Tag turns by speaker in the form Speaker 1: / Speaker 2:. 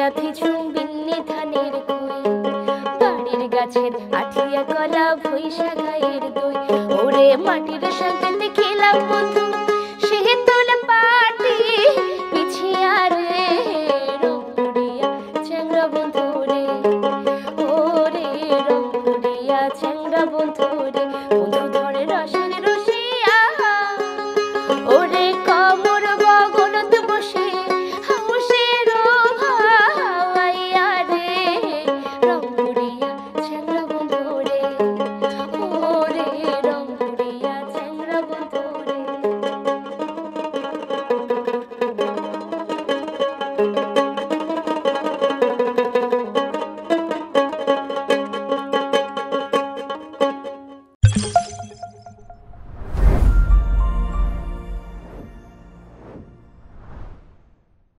Speaker 1: সাথে চুম্বিন্নি ধানের কই, বাড়ির গাছের আঠিয়া কলা ভৈষা গায়ের দই। ওরে মাটির সঙ্গে খেলাম বন্ধু সে তোলা পাটি পিছিয়া রে, রং পুড়িয়া চ্যাংড়া বন্ধু রে, ওরে রং পুড়িয়া চ্যাংড়া বন্ধু রে। বন্ধু